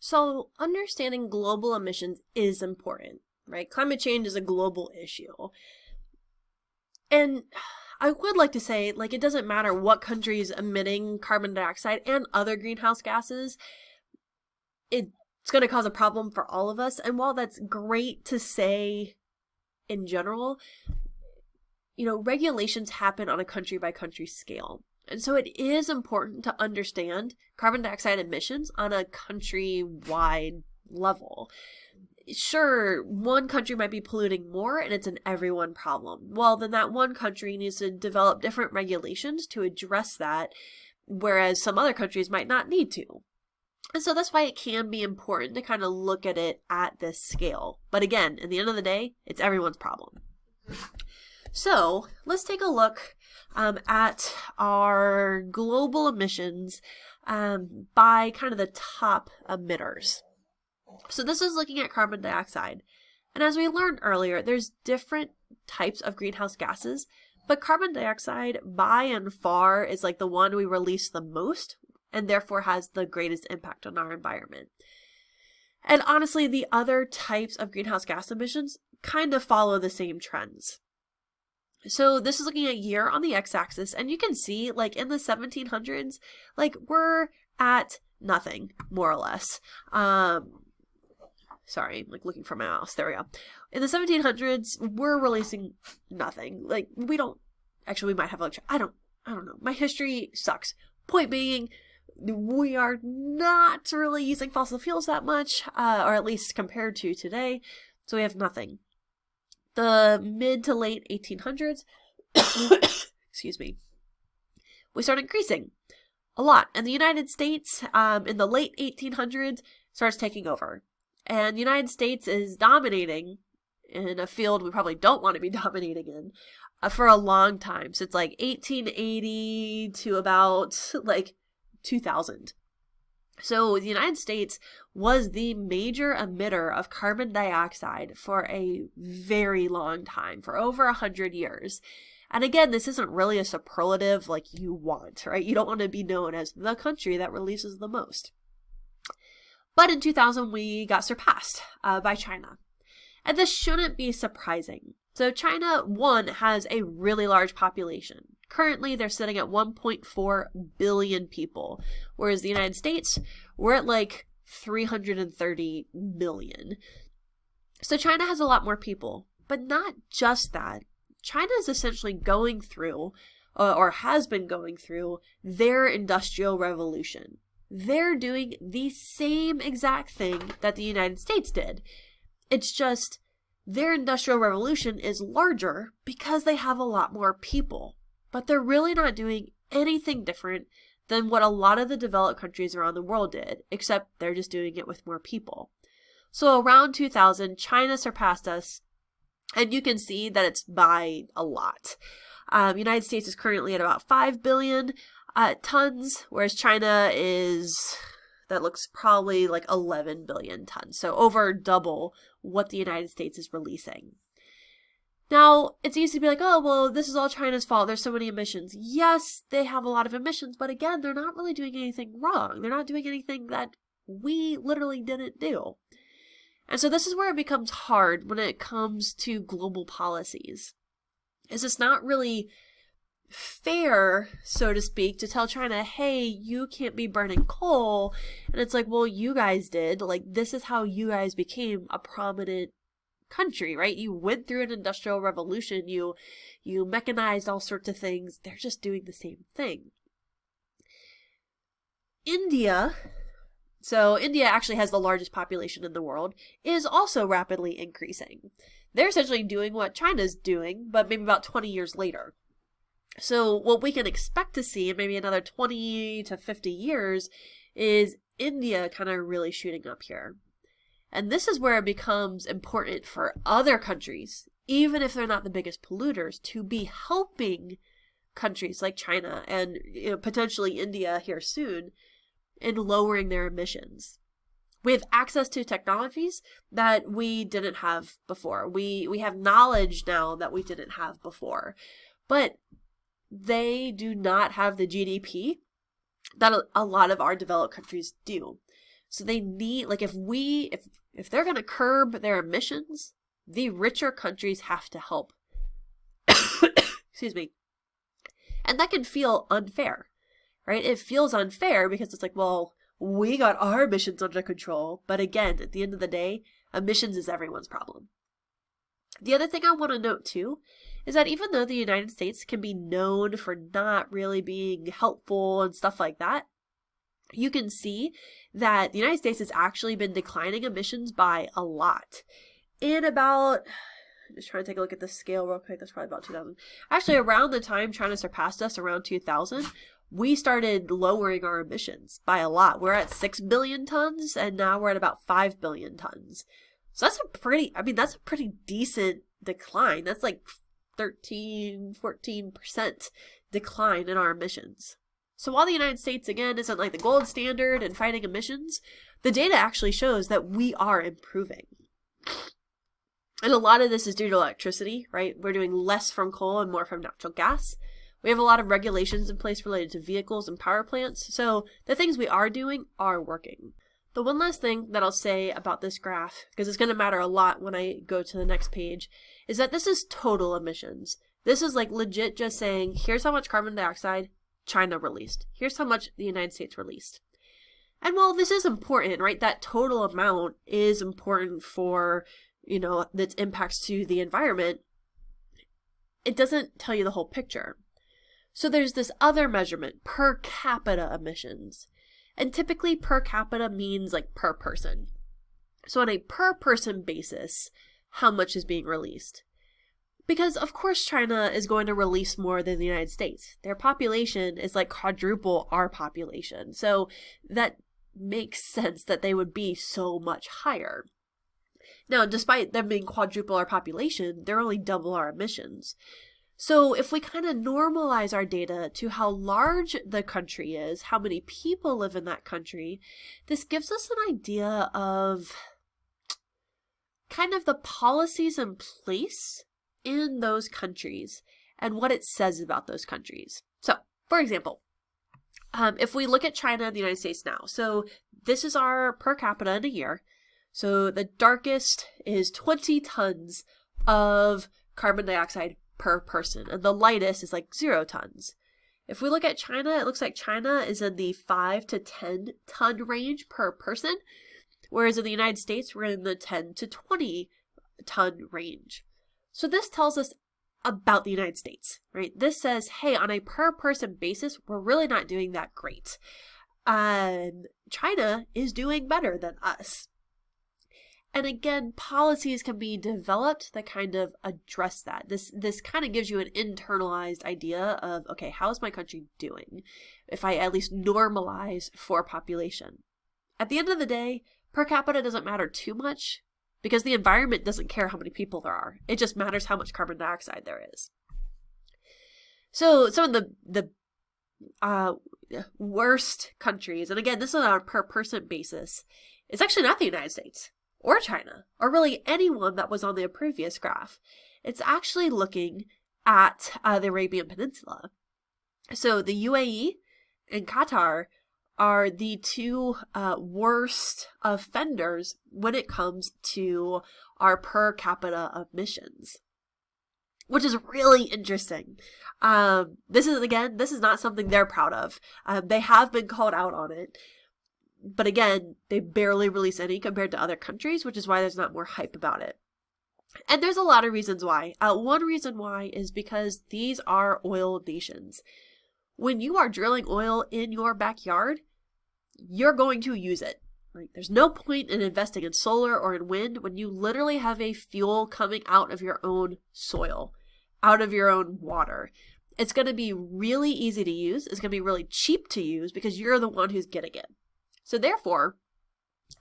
So understanding global emissions is important, right? Climate change is a global issue. And I would like to say, like, it doesn't matter what country is emitting carbon dioxide and other greenhouse gases, it's going to cause a problem for all of us. And while that's great to say in general, regulations happen on a country by country scale. And so it is important to understand carbon dioxide emissions on a country-wide level. Sure, one country might be polluting more and it's an everyone problem. Well, then that one country needs to develop different regulations to address that, whereas some other countries might not need to. And so that's why it can be important to kind of look at it at this scale. But again, at the end of the day, it's everyone's problem. So let's take a look at our global emissions by kind of the top emitters. So this is looking at carbon dioxide. And as we learned earlier, there's different types of greenhouse gases, but carbon dioxide by and far is like the one we release the most and therefore has the greatest impact on our environment. And honestly, the other types of greenhouse gas emissions kind of follow the same trends. So this is looking at year on the x-axis, and you can see, like, in the 1700s, like, we're at nothing, more or less. Sorry, I'm, like, looking for my mouse. There we go. In the 1700s, we're releasing nothing. Like, we might have electricity. I don't know. My history sucks. Point being, we are not really using fossil fuels that much, or at least compared to today, so we have nothing. The mid to late 1800s, excuse me, we start increasing a lot. And the United States, in the late 1800s, starts taking over. And the United States is dominating in a field we probably don't want to be dominating in for a long time. So it's like 1880 to about like 2000. So the United States was the major emitter of carbon dioxide for a very long time, for over 100 years. And again, this isn't really a superlative like you want, right? You don't want to be known as the country that releases the most. But in 2000, we got surpassed by China. And this shouldn't be surprising. So China, one, has a really large population. Currently, they're sitting at 1.4 billion people, whereas the United States, we're at like 330 million. So China has a lot more people, but not just that. China is essentially going through, or has been going through, their industrial revolution. They're doing the same exact thing that the United States did. It's just their industrial revolution is larger because they have a lot more people. But they're really not doing anything different than what a lot of the developed countries around the world did, except they're just doing it with more people. So around 2000, China surpassed us, and you can see that it's by a lot. United States is currently at about 5 billion tons, whereas China that looks probably like 11 billion tons. So over double what the United States is releasing. Now, it's easy to be like, oh, well, this is all China's fault. There's so many emissions. Yes, they have a lot of emissions, but again, they're not really doing anything wrong. They're not doing anything that we literally didn't do. And so this is where it becomes hard when it comes to global policies. It's not really fair, so to speak, to tell China, hey, you can't be burning coal. And it's like, well, you guys did. Like, this is how you guys became a prominent country, right? You went through an industrial revolution. You mechanized all sorts of things. They're just doing the same thing. India actually has the largest population in the world, is also rapidly increasing. They're essentially doing what China's doing, but maybe about 20 years later. So what we can expect to see in maybe another 20 to 50 years is India kind of really shooting up here. And this is where it becomes important for other countries, even if they're not the biggest polluters, to be helping countries like China and potentially India here soon in lowering their emissions. We have access to technologies that we didn't have before. We have knowledge now that we didn't have before. But they do not have the GDP that a lot of our developed countries do. So they need, like, if they're going to curb their emissions, the richer countries have to help. Excuse me. And that can feel unfair, right? It feels unfair because it's like, well, we got our emissions under control. But again, at the end of the day, emissions is everyone's problem. The other thing I want to note too is that even though the United States can be known for not really being helpful and stuff like that, you can see that the United States has actually been declining emissions by a lot. In about, I'm just trying to take a look at the scale real quick, that's probably about 2000. Actually, around the time China surpassed us, around 2000, we started lowering our emissions by a lot. We're at 6 billion tons, and now we're at about 5 billion tons. So that's a pretty decent decline. That's like 13-14% decline in our emissions. So while the United States, again, isn't like the gold standard in fighting emissions, the data actually shows that we are improving. And a lot of this is due to electricity, right? We're doing less from coal and more from natural gas. We have a lot of regulations in place related to vehicles and power plants. So the things we are doing are working. The one last thing that I'll say about this graph, because it's going to matter a lot when I go to the next page, is that this is total emissions. This is like legit just saying, here's how much carbon dioxide China released. Here's how much the United States released. And while this is important, right, that total amount is important for, its impacts to the environment, it doesn't tell you the whole picture. So there's this other measurement, per capita emissions. And typically per capita means like per person. So on a per person basis, how much is being released? Because of course China is going to release more than the United States. Their population is like quadruple our population. So that makes sense that they would be so much higher. Now, despite them being quadruple our population, they're only double our emissions. So if we kind of normalize our data to how large the country is, how many people live in that country, this gives us an idea of kind of the policies in place in those countries and what it says about those countries. So, for example, if we look at China and the United States now, so this is our per capita in a year. So the darkest is 20 tons of carbon dioxide per person, and the lightest is like 0 tons. If we look at China, it looks like China is in the 5 to 10 ton range per person, whereas in the United States, we're in the 10 to 20 ton range. So this tells us about the United States, right? This says, hey, on a per person basis, we're really not doing that great. China is doing better than us. And again, policies can be developed that kind of address that. This kind of gives you an internalized idea of, okay, how is my country doing if I at least normalize for population? At the end of the day, per capita doesn't matter too much because the environment doesn't care how many people there are. It just matters how much carbon dioxide there is. So some of the worst countries, and again, this is on a per person basis, it's actually not the United States or China, or really anyone that was on the previous graph. It's actually looking at the Arabian Peninsula. So the UAE and Qatar are the two worst offenders when it comes to our per capita emissions, which is really interesting. This is not something they're proud of. They have been called out on it. But again, they barely release any compared to other countries, which is why there's not more hype about it. And there's a lot of reasons why. One reason why is because these are oil nations. When you are drilling oil in your backyard, you're going to use it. Right? There's no point in investing in solar or in wind when you literally have a fuel coming out of your own soil, out of your own water. It's going to be really easy to use. It's going to be really cheap to use because you're the one who's getting it. So therefore,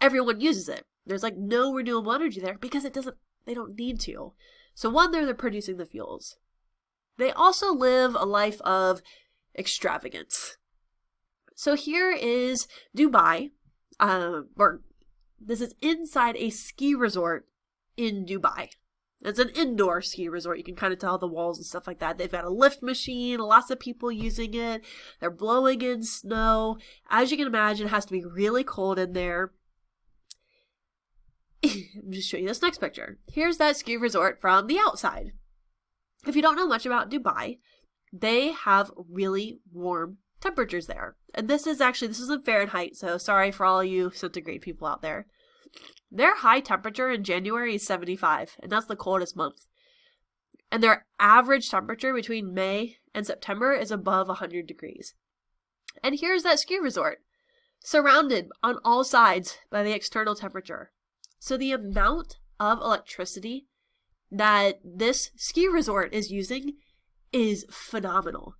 everyone uses it. There's like no renewable energy there because they don't need to. So one, they're producing the fuels. They also live a life of extravagance. So here is Dubai, or this is inside a ski resort in Dubai. It's an indoor ski resort. You can kind of tell the walls and stuff like that. They've got a lift machine, lots of people using it. They're blowing in snow. As you can imagine, it has to be really cold in there. I'm just show you this next picture. Here's that ski resort from the outside. If you don't know much about Dubai, they have really warm temperatures there. And this is in Fahrenheit, so sorry for all you centigrade people out there. Their high temperature in January is 75, and that's the coldest month. And their average temperature between May and September is above 100 degrees. And here's that ski resort, surrounded on all sides by the external temperature. So the amount of electricity that this ski resort is using is phenomenal.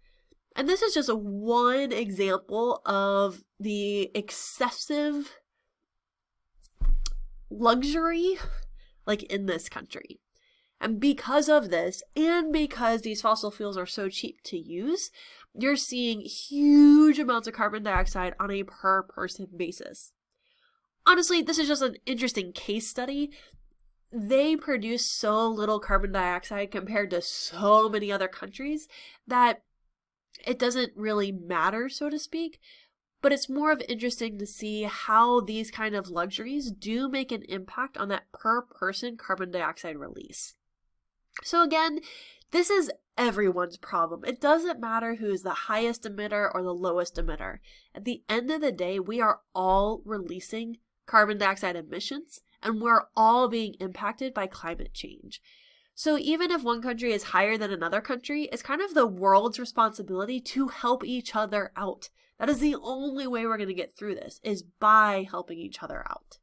And this is just one example of the excessive luxury in this country. And because of this, and because these fossil fuels are so cheap to use, you're seeing huge amounts of carbon dioxide on a per person basis. Honestly, this is just an interesting case study. They produce so little carbon dioxide compared to so many other countries that it doesn't really matter, so to speak. But it's more of interesting to see how these kind of luxuries do make an impact on that per person carbon dioxide release. So again, this is everyone's problem. It doesn't matter who is the highest emitter or the lowest emitter. At the end of the day, we are all releasing carbon dioxide emissions, and we're all being impacted by climate change. So even if one country is higher than another country, it's kind of the world's responsibility to help each other out. That is the only way we're going to get through this, is by helping each other out.